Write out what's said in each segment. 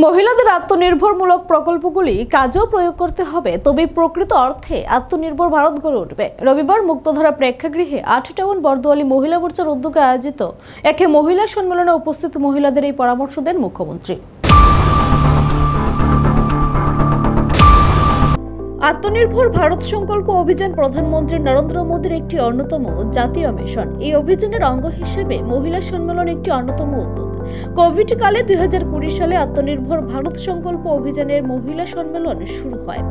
মহিলাদের আত্মনির্ভরমূলক প্রকল্পগুলি কাজেও প্রয়োগ করতে হবে, তবেই প্রকৃত অর্থে আত্মনির্ভর ভারত গড়ে উঠবে। রবিবার মুক্তধারা প্রেক্ষাগৃহে ৮ টাউন বরদোয়ালি মহিলা মোর্চার উদ্যোগে আয়োজিত এক মহিলা সম্মেলনে উপস্থিত মহিলাদের এই পরামর্শ দেন মুখ্যমন্ত্রী। আত্মনির্ভর ভারত সংকল্প অভিযান প্রধানমন্ত্রী নরেন্দ্র মোদীর একটি অন্যতম জাতীয় মিশন। এই অভিযানের অঙ্গ হিসেবে মহিলা সম্মেলন একটি অন্যতম উদ্যোগ। কোভিড কালে 2020 সালে আত্মনির্ভর ভারত সংকল্প অভিযানের মহিলা সম্মেলন শুরু হয়।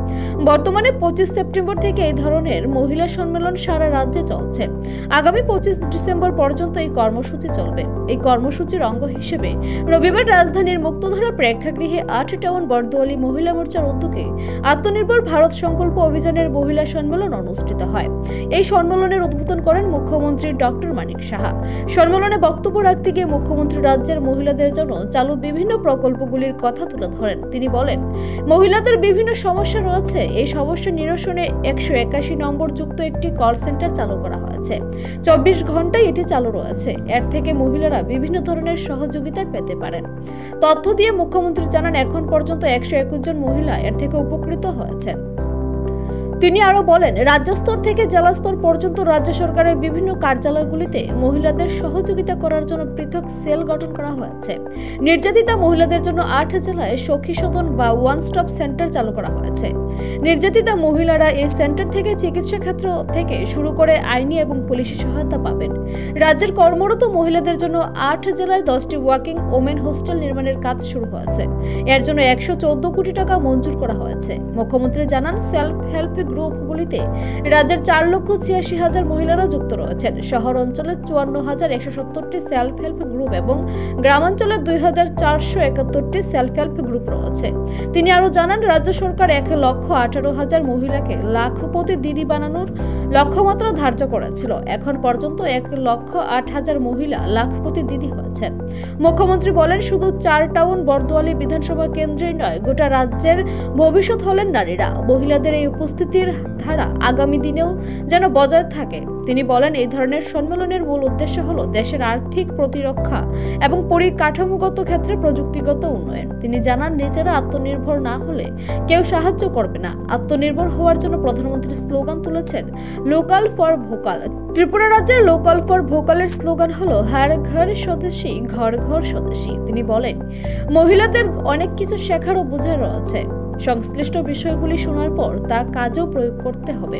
বর্তমানে 25 সেপ্টেম্বর থেকে এই ধরনের মহিলা সম্মেলন সারা রাজ্যে চলছে। আগামী 25 ডিসেম্বর পর্যন্ত এই কর্মসূচি চলবে। এই কর্মসূচির অঙ্গ হিসেবে রবিবার রাজধানীর মুক্তধারা প্রেক্ষাগৃহে ৮ টাউন বরদোয়ালি মহিলা মোর্চার উদ্যোগে আত্মনির্ভর ভারত সংকল্প অভিযানের মহিলা সম্মেলন অনুষ্ঠিত হয়। এই সম্মেলনের উদ্বোধন করেন মুখ্যমন্ত্রী ডক্টর মানিক সাহা। সম্মেলনে বক্তব্য রাখতে গিয়ে মুখ্যমন্ত্রী রাজ্যের মহিলাদের জন্য চালু বিভিন্ন প্রকল্পগুলির কথা তুলে ধরেন। তিনি বলেন, মহিলাদের বিভিন্ন সমস্যা রয়েছে। এই সমস্যা নিরসনে 181 নম্বর যুক্ত একটি কল সেন্টার চালু করা হয়েছে। 24 ঘন্টায় এটি চালু রয়েছে। এর থেকে মহিলারা বিভিন্ন ধরনের সহযোগিতা পেতে পারেন। তথ্য দিয়ে মুখ্যমন্ত্রী জানান, এখন পর্যন্ত 121 জন মহিলা এর থেকে উপকৃত হয়েছেন। তিনি আরো বলেন, রাজ্য স্তর থেকে জেলা স্তর পর্যন্ত রাজ্য সরকারের বিভিন্ন কার্যালয়গুলিতে মহিলাদের সহযোগিতা করার জন্য পৃথক সেল গঠন করা হয়েছে। নির্যাতিতা মহিলাদের জন্য 8 জেলায় সখী সদন বা ওয়ান স্টপ সেন্টার চালু করা হয়েছে। নির্যাতিতা মহিলারা এই সেন্টার থেকে চিকিৎসা ক্ষেত্র থেকে শুরু করে আইনি এবং পুলিশি সহায়তা পাবেন। রাজ্যের কর্মরত মহিলাদের জন্য 8 জেলায় 10টি ওয়ার্কিং ওমেন হোস্টেল নির্মাণের কাজ শুরু হয়েছে। এর জন্য 114 কোটি টাকা মঞ্জুর করা হয়েছে। মুখ্যমন্ত্রী জানান, সেলফ হেল্প গ্রুপগুলিতে রাজ্যের 4,86,000 মহিলারা যুক্ত রয়েছেন। শহর অঞ্চলে 54,170টি সেলফ হেল্প গ্রুপ এবং গ্রামাঞ্চলে 2,471টি সেলফ হেল্প গ্রুপ রয়েছে। তিনি আরো জানান, রাজ্য সরকার 1,18,000 মহিলাকে লাখপতি দিদি বানানোর লক্ষ্যমাত্রা ধার্য করেছিল। এখন পর্যন্ত 1,08,000 মহিলা লাখপতি দিদি হয়েছেন। মুখ্যমন্ত্রী বলেন, শুধু 4 টাউন বরদোয়ালি বিধানসভা কেন্দ্রেই নয়, গোটা রাজ্যের ভবিষ্যৎ হলেন নারীরা। মহিলাদের এই উপস্থিতির ধারা আগামী দিনেও যেন বজায় থাকে। তিনি বলেন, এই ধরনের সম্মেলনের মূল উদ্দেশ্য হলো দেশের আর্থিক প্রতিরক্ষা এবং পরিকাঠামোগত ক্ষেত্রে প্রযুক্তিগত উন্নয়ন। তিনি জানান, নিজেরা আত্মনির্ভর না হলে কেউ সাহায্য করবে না। আত্মনির্ভর হওয়ার জন্য প্রধানমন্ত্রী স্লোগান তুলেছেন, লোকাল ফর ভোকাল। ত্রিপুরা রাজ্যের লোকাল ফর ভোকালের স্লোগান হলো, হর ঘর স্বদেশী, ঘর ঘর স্বদেশী। তিনি বলেন, মহিলাদের অনেক কিছু শেখার ও বোঝার রয়েছে। সংশ্লিষ্ট বিষয়গুলি শোনার পর তা কাজেও প্রয়োগ করতে হবে।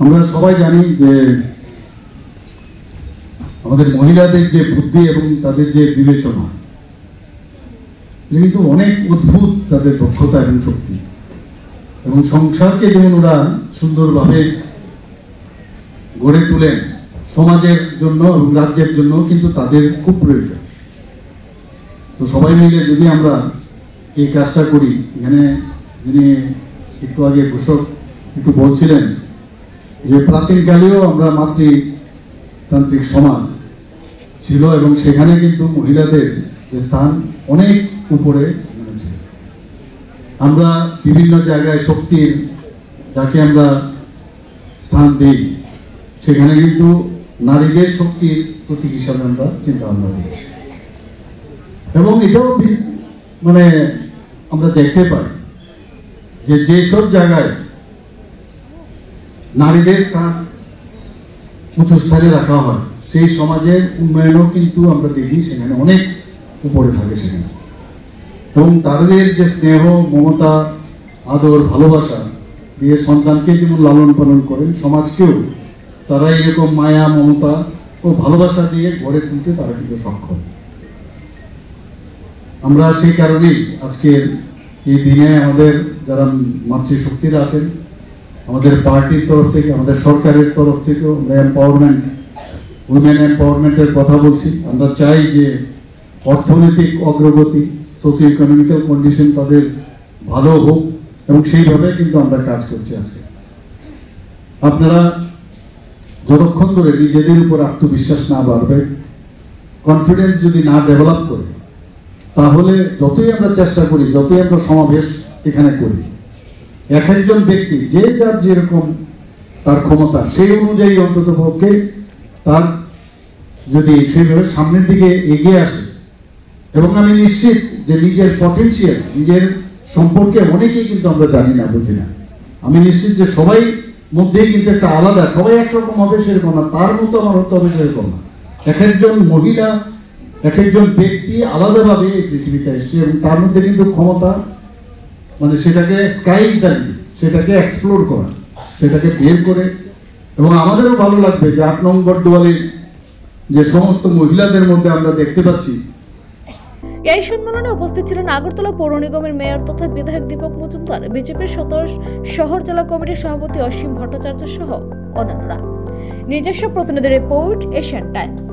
আমরা সবাই জানি যে আমাদের মহিলাদের যে বুদ্ধি এবং তাদের যে বিবেচনা, কিন্তু অনেক অদ্ভুত তাদের দক্ষতা এবং শক্তি, এবং সংসারকে যেমন ওরা সুন্দরভাবে গড়ে তোলেন, সমাজের জন্য এবং রাজ্যের জন্য কিন্তু তাদের খুব প্রয়োজন। তো সবাই মিলে যদি আমরা এই কাজটা করি, এখানে যিনি একটু আগে ঘোষক একটু বলছিলেন যে প্রাচীনকালেও আমরা মাতৃতান্ত্রিক সমাজ ছিল এবং সেখানে কিন্তু মহিলাদের যে স্থান অনেক উপরে রয়েছে। আমরা বিভিন্ন জায়গায় শক্তির যাকে আমরা স্থান দিই, সেখানে কিন্তু নারীদের শক্তির প্রতীক হিসাবে আমরা চিন্তা ভাবনা করি। এবং এটাও মানে আমরা দেখতে পাই যে যেসব জায়গায় নারীদের স্থান উঁচু স্থানে রাখা হয়, সেই সমাজের উন্নয়নও কিন্তু আমরা দেখি সেখানে অনেক উপরে থাকে সেখানে। এবং তাদের যে স্নেহ, মমতা, আদর, ভালোবাসা দিয়ে সন্তানকে যেমন লালন পালন করেন, সমাজকেও তারা এরকম মায়া, মমতা ও ভালোবাসা দিয়ে গড়ে তুলতে তারা কিন্তু সক্ষম। আমরা সেই কারণেই আজকের এই দিনে আমাদের যারা মাতৃশক্তিরা আছেন, আমাদের পার্টির তরফ থেকে, আমাদের সরকারের তরফ থেকেও আমরা এম্পাওয়ারমেন্ট, উইমেন এম্পাওয়ারমেন্টের কথা বলছি। আমরা চাই যে অর্থনৈতিক অগ্রগতি, সোশিও ইকোনমিক্যাল কন্ডিশন তাদের ভালো হোক, এবং সেইভাবে কিন্তু আমরা কাজ করছি আজকে। আপনারা যতক্ষণ ধরে নিজেদের উপর আত্মবিশ্বাস না বাড়বে, কনফিডেন্স যদি না ডেভেলপ করে, তাহলে যতই আমরা চেষ্টা করি, যতই আমরা সমাবেশ এখানে করি, এক একজন ব্যক্তি যে যার যেরকম তার ক্ষমতা, সেই অনুযায়ী অন্তত পক্ষে তার যদি সেইভাবে সামনের দিকে এগিয়ে আসে, এবং আমি নিশ্চিত যে নিজের পটেনশিয়াল, নিজের সম্পর্কে অনেকেই কিন্তু আমরা জানি না, বুঝি না। আমি নিশ্চিত যে সবাই মধ্যেই কিন্তু একটা আলাদা, সবাই একরকম হবে সেরকম না, তার মতো আমার হতে হবে সেরকম না। এক একজন মহিলা, এক একজন ব্যক্তি আলাদাভাবে এই পৃথিবীতে এসছে এবং তার মধ্যে কিন্তু ক্ষমতা, মানে সেটাকে স্কাই ইজ দ্য লিমিট, সেটাকে এক্সপ্লোর করা, সেটাকে বের করে। এবং আমাদেরও ভালো লাগবে যে 8 নম্বর দোয়ালির যে সমস্ত মহিলাদের মধ্যে আমরা দেখতে পাচ্ছি। এই সম্মেলনে উপস্থিত ছিলেন আগরতলা পৌর নিগমের মেয়র তথা বিধায়ক দীপক মজুমদার, বিজেপির 17 শহর জেলা কমিটির সভাপতি অসীম ভট্টাচার্য সহ অন্যান্যরা। নিজস্ব প্রতিনিধি রিপোর্ট, এশিয়ান টাইমস।